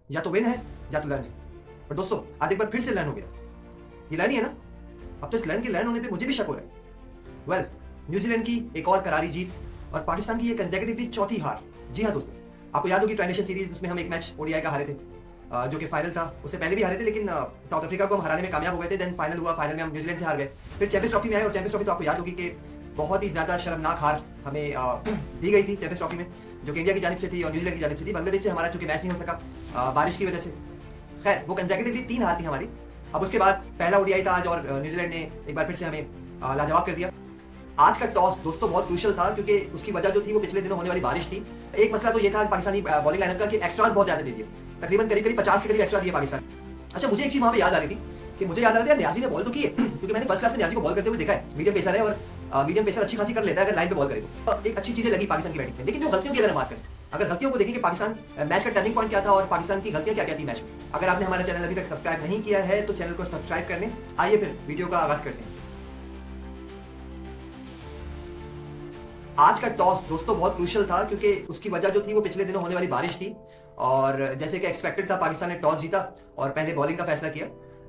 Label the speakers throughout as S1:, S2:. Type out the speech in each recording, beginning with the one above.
S1: या तो विन है या तो लर्न है। पर दोस्तों आज एक बार फिर से लर्न हो गया। ये लर्न ही है ना? अब तो इस लर्न के लर्न होने पे मुझे भी शक हो रहा है। वेल, न्यूजीलैंड की एक और करारी जीत और पाकिस्तान की ये कंसेक्यूटिवली चौथी हार। जी हाँ दोस्तों, आपको याद होगी ट्रांजिशन सीरीज, उसमें हम एक मैच ओडीआई का हारे थे, जो कि फाइनल था। उससे पहले भी हारे थे, लेकिन साउथ अफ्रीका को हम हराने में कामयाब हो गए थे। देन फाइनल हुआ, फाइनल में हम न्यूजीलैंड से हार गए। फिर चैंपियंस ट्रॉफी में आए और चैंपियंस ट्रॉफी तो आपको याद होगी कि बहुत ही ज्यादा शर्मनाक हार हमें दी गई थी चैंपियंस ट्रॉफी में, जो कि इंडिया की जानिब से थी और न्यूजीलैंड की जानिब से थी। बांग्लादेश से हमारा चूंकि मैच नहीं हो सका बारिश की वजह से। खैर, वो कंसेक्यूटिवली 3 हार थी हमारी। अब उसके बाद पहला ओडीआई था आज और न्यूजीलैंड ने एक बार फिर से हमें लाजवाब कर दिया। आज का टॉस दोस्तों बहुत क्रूशियल था, क्योंकि उसकी वजह जो थी वो पिछले दिनों होने वाली बारिश थी। एक मसला तो ये था पाकिस्तानी बॉलिंग लाइनअप का कि एक्स्ट्रास बहुत ज्यादा दे दिए, तकरीबन करीब 50 के करीब एक्स्ट्रा दिए पाकिस्तान। अच्छा, मुझे एक चीज वहां पे याद आ रही थी कि मुझे याद आ रहा था न्याजी ने बॉल तो की है, क्योंकि मैंने फर्स्ट क्लास में न्याजी को बॉल करते हुए देखा है। मीडियम पेसर है और मीडियम पेसर अच्छी खासी कर लेता है अगर लाइन पे बॉल करे तो। एक अच्छी चीजें लगी पाकिस्तान की बैटिंग में। लेकिन जो गलतियों की अगर बात करें, अगर गलतियों को देखें कि पाकिस्तान मैच का टर्निंग पॉइंट क्या था और पाकिस्तान की गलतियां क्या क्या थी मैच में। अगर आपने हमारा चैनल अभी तक सब्सक्राइब नहीं किया है तो चैनल को सब्सक्राइब कर लें। आइए फिर वीडियो का आगाज करते हैं। आज का टॉस दोस्तों बहुत क्रूशियल था, क्योंकि उसकी वजह जो थी वो पिछले दिनों होने वाली बारिश थी। और जैसे कि एक्सपेक्टेड था, पाकिस्तान ने टॉस जीता और पहले बॉलिंग का फैसला किया।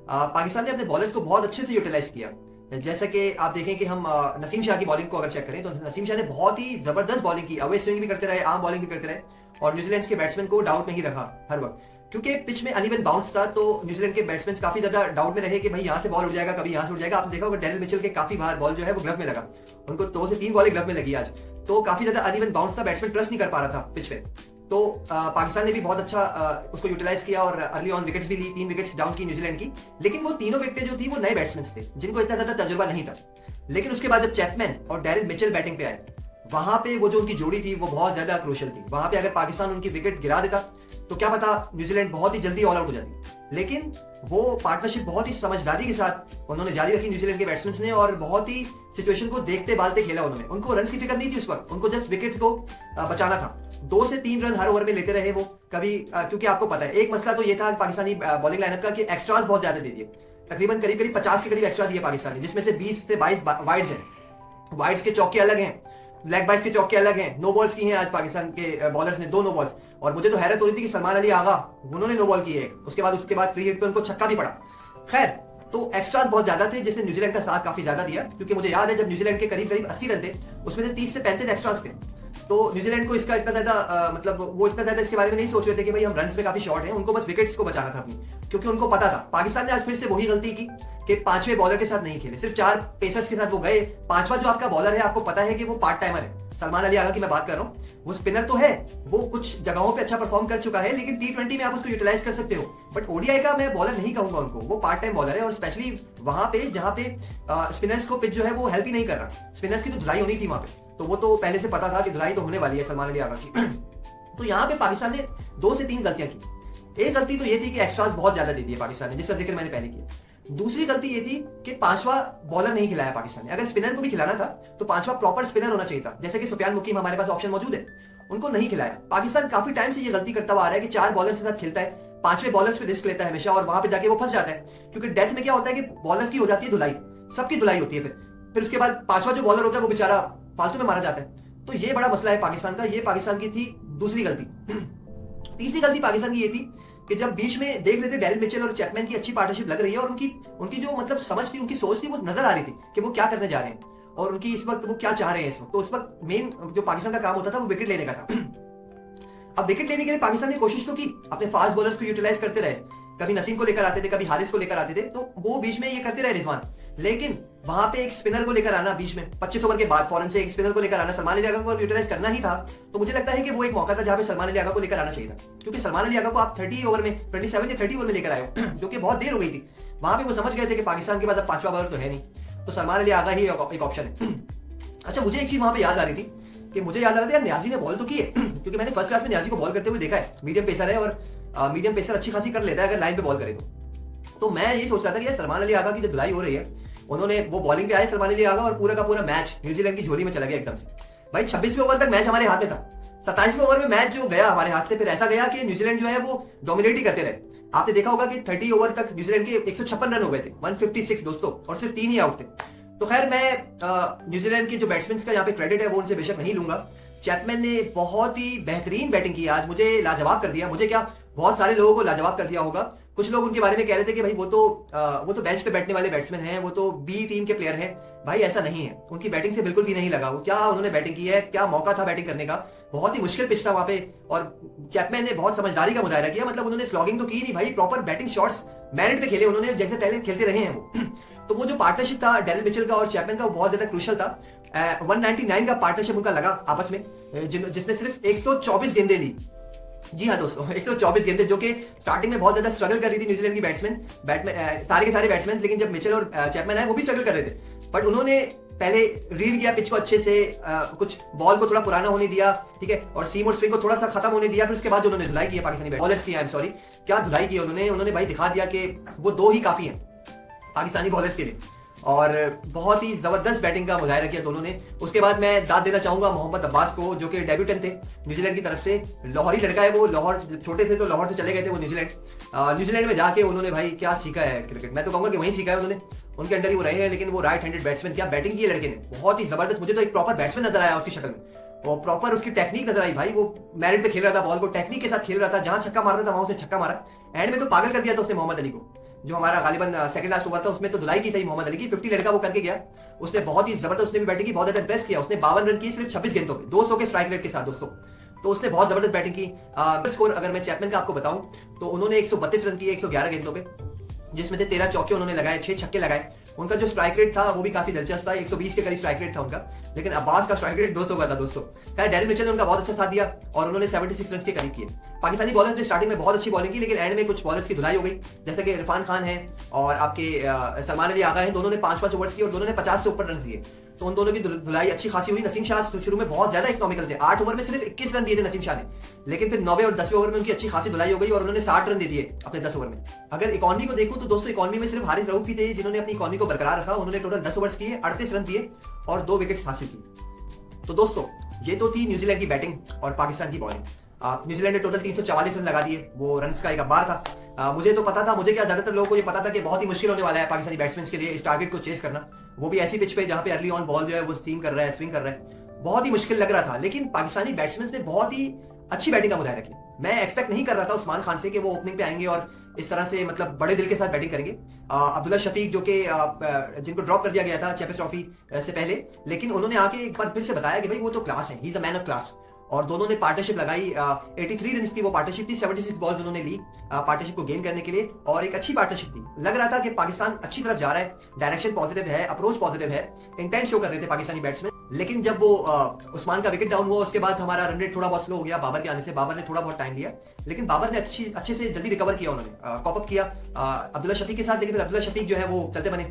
S1: पाकिस्तान ने अपने बॉलर्स को बहुत अच्छे से यूटिलाइज किया। जैसे कि आप देखें कि हम नसीम शाह की बॉलिंग को अगर चेक करें तो नसीम शाह ने बहुत ही जबरदस्त बॉलिंग की, अवे स्विंग भी करते रहे, आर्म बॉलिंग भी करते रहे और न्यूजीलैंड के बैट्समैन को डाउट में ही रखा हर वक्त, क्योंकि पिच में अनइवन बाउंस था। तो न्यूजीलैंड के बैट्समैन काफी ज्यादा डाउट में रहे कि भाई यहाँ से बॉल उड़ जाएगा, कभी यहाँ से उड़ जाएगा। आपने देखा होगा डैनियल मिचेल के काफी बार बॉल जो है वो ग्लव में लगा, उनको 2 से 3 बॉलें ग्लव में लगी आज। तो काफी ज्यादा अनइवन बाउंस था, बैट्समैन ट्रस्ट नहीं कर पा रहा था पिच पे। तो पाकिस्तान ने भी बहुत अच्छा उसको यूटिलाइज किया और अर्ली ऑन विकेट्स भी ली, 3 विकेट्स डाउन की न्यूजीलैंड की। लेकिन वो तीनों विकेटें जो थी वो नए बैट्समैन थे, जिनको इतना ज्यादा तजुर्बा नहीं था। लेकिन उसके बाद जब चैपमैन और डैरेन मिचेल बैटिंग पे आए, वहां पे वो जो उनकी जोड़ी थी वो बहुत ज्यादा क्रूशियल थी। वहां पे अगर पाकिस्तान उनकी विकेट गिरा देता तो क्या पता न्यूजीलैंड बहुत ही जल्दी ऑल आउट हो जाती। लेकिन वो पार्टनरशिप बहुत ही समझदारी के साथ उन्होंने जारी रखी न्यूजीलैंड के बैट्समैन ने, और बहुत ही सिचुएशन को देखते बालते खेला उन्होंने। उनको रन की फिक्र नहीं थी उस वक्त, उनको जस्ट विकेट को बचाना था। 2 से 3 रन हर ओवर में लेते रहे वो कभी, क्योंकि आपको पता है एक मसला तो ये था पाकिस्तानी बॉलिंग लाइनअप का कि एक्स्ट्रास बहुत ज्यादा दे दिए, तकरीबन करीब 50 के करीब एक्स्ट्रा दिए पाकिस्तान ने, जिसमें से 20 से 22 वाइड्स हैं। वाइड्स के चौके अलग हैं, लेग बाइस के चौके अलग हैं, नो बॉल्स की हैं आज पाकिस्तान के बॉलर्स ने 2 नो बॉल्स। और मुझे तो हैरत हो रही थी कि सलमान अली आगा उन्होंने नो बॉल की है, उसके बाद फ्री हिट पे उनको छक्का भी पड़ा। खैर, तो एक्स्ट्रास बहुत ज्यादा थे, जिसने न्यूजीलैंड का साथ काफी ज्यादा दिया, क्योंकि मुझे याद है जब न्यूजीलैंड के करीब 80 रन थे, उसमें से 30 से 35 एक्स्ट्रास थे। तो न्यूजीलैंड को इसका इतना ज्यादा मतलब वो इतना ज्यादा इसके बारे में नहीं सोच रहे थे कि भाई हम रन में काफी शॉर्ट हैं, उनको बस विकेट्स को बचाना था अपनी, क्योंकि उनको पता था। पाकिस्तान ने आज फिर से वही गलती की कि 5वें बॉलर के साथ नहीं खेले, सिर्फ 4 पेसर्स के साथ वो गए। 5वां जो आपका बॉलर है, आपको पता है कि वो पार्ट टाइमर है, सलमान अली आगा की मैं बात कर रहा हूँ। वो स्पिनर तो है, वो कुछ जगहों पे अच्छा परफॉर्म कर चुका है, लेकिन T20 में आप उसको यूटिलाइज कर सकते हो। बट ओडीआई का मैं बॉलर नहीं कहूंगा उनको, वो पार्ट टाइम बॉलर है। और स्पेशली वहां पे जहां पे स्पिनर्स को पिच जो है वो हेल्प ही नहीं कर रहा, स्पिनर्स की तो धुलाई होनी थी वहां पे, तो वो तो पहले से पता था कि धुलाई तो होने वाली है सलमान अली आगा की। तो यहाँ पे पाकिस्तान ने 2 से 3 गलतियां की। एक गलती तो ये थी कि एक्स्ट्रास बहुत ज्यादा दे दिए पाकिस्तान ने, जिसका जिक्र मैंने पहले किया। दूसरी गलती ये थी कि 5वां बॉलर नहीं खिलाया पाकिस्तान ने। अगर स्पिनर को भी खिलाना था तो 5वां प्रॉपर स्पिनर होना चाहिए था, जैसे कि सुफियान मुकीम हमारे पास ऑप्शन मौजूद है, उनको नहीं खिलाया। पाकिस्तान काफी टाइम से ये गलती करता हुआ आ रहा है कि 4 बॉलर्स के साथ खेलता है, 5वें बॉलर्स पे रिस्क लेता है हमेशा, और वहां पे जाके वो फंस जाता है। क्योंकि डेथ में क्या होता है कि बॉलर्स की हो जाती है धुलाई, सबकी धुलाई होती है, फिर उसके बाद 5वां जो बॉलर होता है वो बेचारा फालतू में मारा जाता है। तो ये बड़ा मसला है पाकिस्तान का, ये पाकिस्तान की थी दूसरी गलती। तीसरी गलती पाकिस्तान की ये थी कि जब बीच में देख लेते डैरेन मिचेल और चैपमैन की अच्छी पार्टनरशिप लग रही है, और उनकी जो मतलब समझ थी, उनकी सोच थी, वो नजर आ रही थी कि वो क्या करने जा रहे हैं और उनकी इस वक्त वो क्या चाह रहे हैं इस वक्त। तो उस वक्त मेन जो पाकिस्तान का काम होता था वो विकेट लेने का था। अब विकेट लेने के लिए पाकिस्तान ने कोशिश तो की, अपने फास्ट बॉलर्स को यूटिलाइज करते रहे, कभी नसीम को लेकर आते थे, कभी हारिस को लेकर आते थे, तो वो बीच में ये करते रहे रिजवान। लेकिन वहां पे एक स्पिनर को लेकर आना बीच में 25 ओवर के बाद फौरन से एक स्पिनर को लेकर आना, सलमान अली आगा को यूटिलाइज करना ही था। तो मुझे लगता है कि वो एक मौका था जहां पे सलमान अली आगा को लेकर आना चाहिए था, क्योंकि सलमान अली आगा को आप 30 ओवर में 27 या 30 ओवर में लेकर आए हो, जो कि बहुत देर हो गई थी। वहां पे वो समझ गए थे कि पाकिस्तान के बाद अब 5वां बॉलर तो है नहीं, तो सलमान अली आगा ही एक ऑप्शन है। अच्छा, मुझे एक चीज वहां पे याद आ रही थी कि मुझे याद आ रहा था यार न्याजी ने बॉल तो की है, क्योंकि मैंने फर्स्ट क्लास में न्याजी को बॉल करते हुए देखा है। मीडियम पेसर है और मीडियम पेसर अच्छी खासी कर लेता है अगर लाइन पे बॉल करे तो मैं ये सोच रहा था कि यार सलमान अली आगा की जब धुलाई हो रही है, उन्होंने वो बॉलिंग पे आए सलमान अली आगा, और पूरा का पूरा मैच न्यूजीलैंड की झोली में चला गया एकदम से। भाई 26वें ओवर तक मैच हमारे हाथ में था, 27वें ओवर में मैच जो गया हमारे हाथ से, फिर ऐसा गया कि न्यूजीलैंड जो है वो डोमिनेट ही करते रहे। आपने देखा होगा कि 30 ओवर तक न्यूजीलैंड के 156 रन हो गए थे, 156 दोस्तों, और सिर्फ 3 ही आउट थे। तो खैर, मैं न्यूजीलैंड के जो बैट्समैन का यहाँ पे क्रेडिट है वो उनसे बेशक नहीं लूंगा। चैपमैन ने बहुत ही बेहतरीन बैटिंग की आज, मुझे लाजवाब कर दिया। मुझे क्या, बहुत सारे लोगों को लाजवाब कर दिया होगा। कुछ लोग उनके बारे में कह रहे थे कि भाई वो तो बेंच पे बैठने वाले बैट्समैन हैं, वो तो बी टीम के प्लेयर हैं। भाई ऐसा नहीं है, उनकी बैटिंग से बिल्कुल भी नहीं लगा। वो क्या उन्होंने बैटिंग की है, क्या मौका था बैटिंग करने का, बहुत ही मुश्किल पिच था वहां पे। और चैपमैन ने बहुत समझदारी का मुजाहरा किया, मतलब उन्होंने स्लॉगिंग तो की नहीं भाई, प्रॉपर बैटिंग शॉट्स मेरिट पे खेले उन्होंने, जैसे पहले खेलते रहे हैं वो। तो वो जो पार्टनरशिप था डेरिल मिचेल का और चैपमैन का, वो बहुत ज्यादा क्रूशियल था। 199 का पार्टनरशिप उनका लगा आपस में, जिसने सिर्फ 124 गेंदें ली। जी हाँ दोस्तों, 124 गेंदें, जो कि स्टार्टिंग में बहुत ज्यादा स्ट्रगल कर रही थी न्यूजीलैंड की बैट्समैन सारे के सारे बैट्समैन, लेकिन जब मिचेल और चैपमैन आए वो भी स्ट्रगल कर रहे थे। बट उन्होंने पहले रीड किया पिच को अच्छे से, कुछ बॉल को थोड़ा पुराना होने दिया, ठीक है, और सीम और स्विंग को थोड़ा सा खत्म होने दिया। फिर उसके बाद उन्होंने धुलाई की पाकिस्तानी बॉलर्स की, आई एम सॉरी, क्या धुलाई की उन्होंने भाई दिखा दिया कि वो दो ही काफी हैं पाकिस्तानी बॉलर्स के लिए। और बहुत ही जबरदस्त बैटिंग का मुजाहरा किया दोनों ने। उसके बाद मैं दाद देना चाहूंगा मोहम्मद अब्बास को, जो कि डेब्यूटेंट थे न्यूजीलैंड की तरफ से। लाहौरी लड़का है वो, लाहौर छोटे थे तो लाहौर से चले गए थे वो न्यूजीलैंड में जाके उन्होंने भाई क्या सीखा है क्रिकेट, मैं तो कहूंगा कि वहीं सीखा है उन्होंने, उनके अंदर ही वो रहे हैं। लेकिन वो राइट हैंडेड बैट्समैन, क्या बैटिंग की है लड़के ने, बहुत ही जबरदस्त। मुझे तो एक प्रॉपर बैट्समैन नजर आया उसकी शक्ल में, वो प्रॉपर उसकी टेक्निक नजर आई भाई। वो मेरिट पे खेल रहा था, बॉल को टेक्निक के साथ खेल रहा था, जहां छक्का मार रहा था वहां उसने छक्का मारा। एंड में तो पागल कर दिया था उसने मोहम्मद अली को, जो हमारा गालिबन सेकंड लास्ट ओवर था उसमें तो धुलाई की सही मोहम्मद अली की। 50 लड़का वो करके गया, उसने बहुत ही जबरदस्त, उसने भी बैटिंग की, बहुत ज्यादा इंप्रेस किया। उसने 52 रन की सिर्फ 26 गेंदों पे, 200 के स्ट्राइक रेट के साथ दोस्तों, तो उसने बहुत जबरदस्त बैटिंग की। स्कोर अगर मैं चैपमैन का आपको बताऊं तो उन्होंने 132 रन किए 111 गेंदों पे, जिसमें से 13 चौके उन्होंने लगाए, 6 छक्के लगाए। उनका जो स्ट्राइक रेट था वो भी काफी दिलचस्प था, 120 के करीब स्ट्राइक रेट था उनका, लेकिन अब्बास का स्ट्राइक रेट 200 का था दोस्तों। खैर डेरिल मिचेल ने उनका बहुत अच्छा साथ दिया और उन्होंने 76 रन के करीब किए। पाकिस्तानी बॉलर्स ने स्टार्टिंग में बहुत अच्छी बॉलिंग की, लेकिन एंड में कुछ बॉलर्स की धुलाई हो गई, जैसे कि इरफान खान है और आपके सलमान अली आगा हैं। दोनों ने 5-5 ओवर्स की और दोनों ने 50 से ऊपर रन दिए, तो उन दोनों की धुलाई अच्छी खासी हुई। नसीम शाह शुरू में बहुत ज्यादा इकोनॉमिकल थे, 8 ओवर में सिर्फ 21 रन दिए थे नसीम शाह ने, लेकिन फिर 9वें और 10वें ओवर में उनकी अच्छी खासी धुलाई हो गई और उन्होंने 60 रन दे दिए अपने 10 ओवर में। अगर इकॉनमी को देखूं तो दोस्तों इकॉनमी में सिर्फ हारिस रऊफ ही थे जिन्होंने अपनी इकॉनमी को बरकरार रखा। उन्होंने टोटल 10 ओवर्स किए, 38 रन दिए और 2 विकेट्स हासिल की। तो दोस्तों ये तो थी न्यूजीलैंड की बैटिंग और पाकिस्तान की बॉलिंग। न्यूजीलैंड ने टोटल 344 रन लगा दिए, वो रन्स का एक अखबार था। मुझे तो पता था, मुझे क्या ज्यादातर लोगों को ये पता था कि बहुत ही मुश्किल होने वाला है पाकिस्तानी बैट्समैन के लिए इस टारगेट को चेस करना, वो भी ऐसी पिच पे जहां पे अर्ली ऑन बॉल जो है वो सीम कर रहा है, स्विंग कर रहा है, बहुत ही मुश्किल लग रहा था। लेकिन पाकिस्तानी बैट्समैन ने बहुत ही अच्छी बैटिंग का मुजाहरा किया। मैं एक्सपेक्ट नहीं कर रहा था उस्मान खान से कि वो ओपनिंग पे आएंगे और इस तरह से मतलब बड़े दिल के साथ बैटिंग करेंगे। अब्दुल्ला शफीक जो कि जिनको ड्रॉप कर दिया गया था चैंपियंस ट्रॉफी से पहले, लेकिन उन्होंने आके एक बार फिर से बताया कि भाई वो तो क्लास है, he is a man of class. और दोनों ने पार्टनरशिप लगाई, 83 रन की वो पार्टनरशिप थी, 76 बॉल्स उन्होंने ली पार्टनरशिप को गेन करने के लिए, और एक अच्छी पार्टनरशिप थी। लग रहा था कि पाकिस्तान अच्छी तरफ जा रहा है, डायरेक्शन पॉजिटिव है, अप्रोच पॉजिटिव है, इंटेंट शो कर रहे थे पाकिस्तानी बैट्समैन। लेकिन जब वो उस्मान का विकेट डाउन हुआ उसके बाद हमारा रन रेट थोड़ा बहुत स्लो हो गया बाबर के आने से। बाबर ने थोड़ा बहुत टाइम लिया, लेकिन बाबर ने अच्छे से जल्दी रिकवर किया, उन्होंने कॉप अप किया अब्दुल्ला शफीक के साथ। लेकिन फिर अब्दुल्ला शफीक जो है वो चलते बने,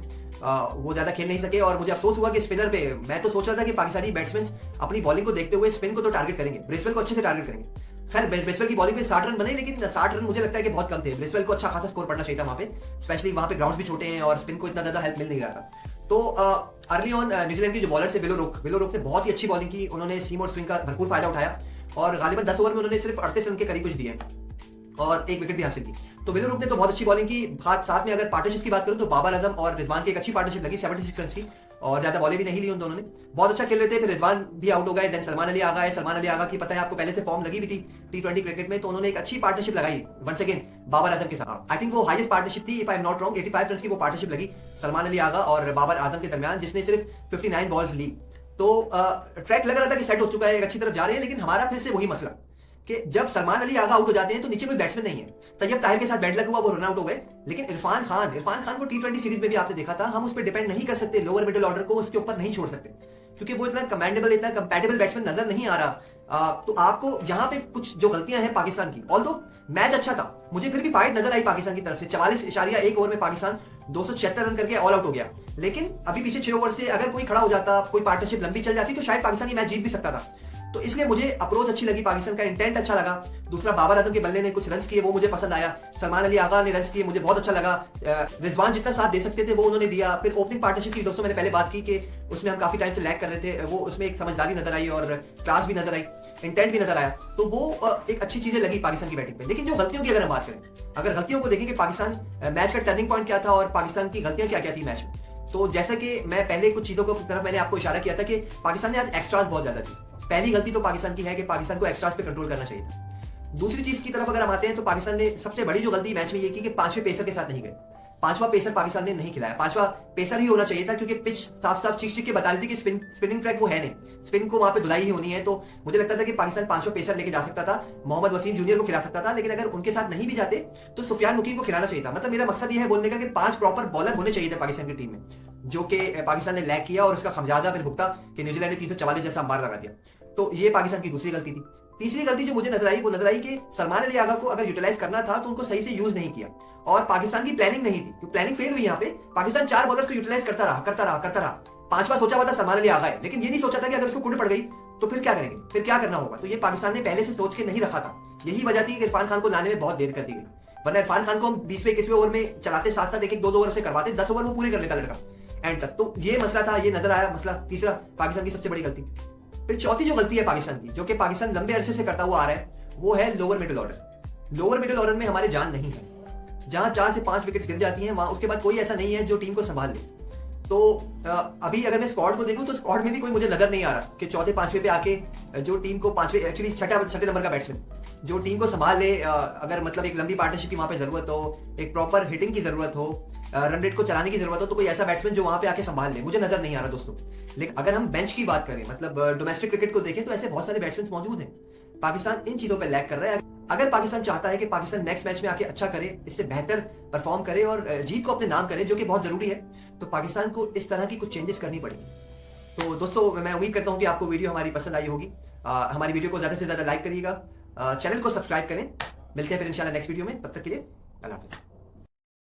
S1: वो ज्यादा खेल नहीं सके। और मुझे अफसोस हुआ कि स्पिनर पे, मैं तो सोच रहा था कि पाकिस्तानी बैट्समैन अपनी बॉलिंग को देखते हुए स्पिन को तो टारगेट करेंगे, ब्रिस्वेल को अच्छे से टारगेट करेंगे। खैर ब्रिस्वेल की बॉलिंग में 60 रन बने, लेकिन 60 रन मुझे लगता है कि बहुत कम थे। ब्रिस्वेल को अच्छा खासा स्कोर पड़ना चाहिए था वहां पे, स्पेशली वहां पे ग्राउंड्स भी छोटे हैं और स्पिन को इतना ज्यादा हेल्प मिल नहीं रहा था। तो अर्ली ऑन न्यूजीलैंड की जो बॉलर से विलो रोक ने बहुत ही अच्छी बॉलिंग की, उन्होंने सीम और स्विंग का भरपूर फायदा उठाया और गालिबन 10 ओवर में उन्होंने सिर्फ 38 रन के करीब कुछ दिए और एक विकेट भी हासिल की। तो विलो रोक ने तो बहुत अच्छी बॉलिंग की। साथ में अगर पार्टनरशिप की बात करूं तो बाबर आजम और रिजवान की एक अच्छी पार्टनरशिप लगी 76 रन की, और ज्यादा बॉलें भी नहीं ली उन दोनों ने, बहुत अच्छा खेल रहे थे। फिर रिजवान भी आउट हो गए, देन सलमान अली आ गए। सलमान अली आगा की पता है आपको पहले से फॉर्म लगी भी थी T20 क्रिकेट में, तो उन्होंने एक अच्छी पार्टनरशिप लगाई वंस अगेन बाबर आजम के साथ। आई थिंक वो हाईएस्ट पार्टनरशिप थी, if I am not wrong, 85 run की वो पार्टनरशिप लगी सलमान अली आगा और बाबर आजम के दरमियान, जिसने सिर्फ 59 बॉल्स ली। तो ट्रैक लग रहा था कि सेट हो चुका है, एक अच्छी तरफ जा रहे हैं। लेकिन हमारा फिर से वही मसला कि जब सलमान अली आगा आउट हो जाते हैं तो नीचे कोई बैट्समैन नहीं है। तैयब ताहिर के साथ बैड लग हुआ, वो रन आउट हो गए। लेकिन इरफान खान को T20 सीरीज में भी आपने देखा था, हम उस पर डिपेंड नहीं कर सकते, लोअर मिडिल ऑर्डर को उसके ऊपर नहीं छोड़ सकते, क्योंकि वो इतना कमेंडेबल, इतना कंपैटिबल बैट्समैन नजर नहीं आ रहा। तो आपको यहाँ पे कुछ जो गलतियां हैं पाकिस्तान की, ऑल्दो मैच अच्छा था, मुझे फिर भी फाइट नजर आई पाकिस्तान की तरफ से। 44.1 ओवर में पाकिस्तान 276 रन करके ऑल आउट हो गया। लेकिन अभी पीछे 6 ओवर से अगर कोई खड़ा हो जाता, कोई पार्टनरशिप लंबी चल जाती, तो शायद पाकिस्तान ये मैच जीत भी सकता था। तो इसलिए मुझे अप्रोच अच्छी लगी, पाकिस्तान का इंटेंट अच्छा लगा। दूसरा, बाबर आजम के बल्ले ने कुछ रन्स किए, वो मुझे पसंद आया। सलमान अली आगा ने रन्स किए, मुझे बहुत अच्छा लगा। रिजवान जितना साथ दे सकते थे वो उन्होंने दिया। फिर ओपनिंग पार्टनरशिप की दोस्तों मैंने पहले बात की कि उसमें हम काफी टाइम से लैग कर रहे थे, वो उसमें एक समझदारी नजर आई और क्लास भी नजर आई, इंटेंट भी नजर आया। तो वो एक अच्छी चीजें लगी पाकिस्तान की बैटिंग पे। लेकिन जो गलतियों की अगर हम बात करें, अगर गलतियों को देखें कि पाकिस्तान मैच का टर्निंग पॉइंट क्या था और पाकिस्तान की गलतियां क्या क्या थी मैच में, तो जैसा कि मैं पहले कुछ चीजों की तरफ मैंने आपको इशारा किया था कि पाकिस्तान ने आज एक्स्ट्रास बहुत ज्यादा थी। पहली गलती तो पाकिस्तान की है कि पाकिस्तान को एक्स्ट्रास पे कंट्रोल करना चाहिए था। दूसरी चीज की तरफ अगर हम आते हैं तो पाकिस्तान ने सबसे बड़ी जो गलती मैच में ये की कि पांचवें पेसर के साथ नहीं गए। पांचवा पेसर पाकिस्तान ने नहीं खिलाया। पांचवा पेसर ही होना चाहिए था, क्योंकि पिच साफ साफ चीख के बता रही थी कि स्पिनिंग ट्रैक वो है नहीं, स्पिन को वहां पे धुलाई ही होनी है। तो मुझे लगता था कि पाकिस्तान पांचवा पेसर लेके जा सकता था, मोहम्मद वसीम जूनियर को खिला सकता था। लेकिन अगर उनके साथ नहीं भी जाते तो सुफियान मुकीम को खिलाना चाहिए था। मतलब मेरा मकसद ये है बोलने का कि 5 प्रॉपर बॉलर होने चाहिए थे पाकिस्तान की टीम में, जो कि पाकिस्तान ने लैग किया और उसका खमियाजा फिर भुगता कि न्यूजीलैंड ने 344 जैसा अंबार लगा दिया। तो ये पाकिस्तान की दूसरी गलती थी। तीसरी गलती जो मुझे नजर आई वो नजर आई कि सलमान अली आगा को अगर यूटिलाइज करना था तो उनको सही से यूज नहीं किया, और पाकिस्तान की प्लानिंग नहीं थी, प्लानिंग फेल हुई। यहाँ पे पाकिस्तान 4 बॉलर्स को यूटिलाइज करता रहा। पांचवा सोचा हुआ था सलमान अली आगा है, लेकिन ये नहीं सोचा था कि अगर उसको कुंड पड़ गई तो फिर क्या करेंगे, फिर क्या करना होगा। तो ये पाकिस्तान ने पहले से सोच के नहीं रखा था। यही वजह थी कि इरफान खान को लाने में बहुत देर कर दी गई, वरना इरफान खान को हम 20वें-21वें ओवर में चलाते, साथ साथ एक 2 ओवर से करवाते, 10 ओवर वो पूरे कर लेता लड़का एंड तक। तो ये मसला था, ये नजर आया मसला। तीसरा पाकिस्तान की सबसे बड़ी गलती। फिर चौथी जो गलती है पाकिस्तान की, जो कि पाकिस्तान लंबे अरसे से करता हुआ आ रहा है, वो है lower middle order. Lower middle order में हमारे जान नहीं है। जहां 4 से 5 विकेट्स गिर जाती हैं, वहां उसके बाद कोई ऐसा नहीं है जो टीम को संभाल ले। तो अभी अगर मैं स्क्वाड को देखूं तो स्क्वाड में भी कोई मुझे नजर नहीं आ रहा कि चौथे 5वें पे आके जो टीम को 5वें, एक्चुअली छठे नंबर का बैट्समैन जो टीम को संभाल ले। अगर मतलब एक लंबी पार्टनरशिप की वहां पे जरूरत हो, एक प्रॉपर हिटिंग की जरूरत हो, रन रेट को चलाने की जरूरत हो, तो कोई ऐसा बैट्समैन जो वहां पे आके संभाल ले मुझे नजर नहीं आ रहा दोस्तों। लेकिन अगर हम बेंच की बात करें, मतलब डोमेस्टिक क्रिकेट को देखें, तो ऐसे बहुत सारे बैट्समैन मौजूद हैं। पाकिस्तान इन चीजों पे लैग कर रहा है। अगर पाकिस्तान चाहता है कि पाकिस्तान नेक्स्ट मैच में आके अच्छा करे, इससे बेहतर परफॉर्म करे और जीत को अपने नाम करे, जो कि बहुत जरूरी है, तो पाकिस्तान को इस तरह की कुछ चेंजेस करनी पड़ेगी। तो दोस्तों मैं उम्मीद करता हूं कि आपको वीडियो हमारी पसंद आई होगी। हमारी वीडियो को ज्यादा से ज्यादा लाइक करिएगा, चैनल को सब्सक्राइब करें। मिलते हैं फिर इंशाल्लाह नेक्स्ट वीडियो में, तब तक के लिए अल्लाह हाफिज़।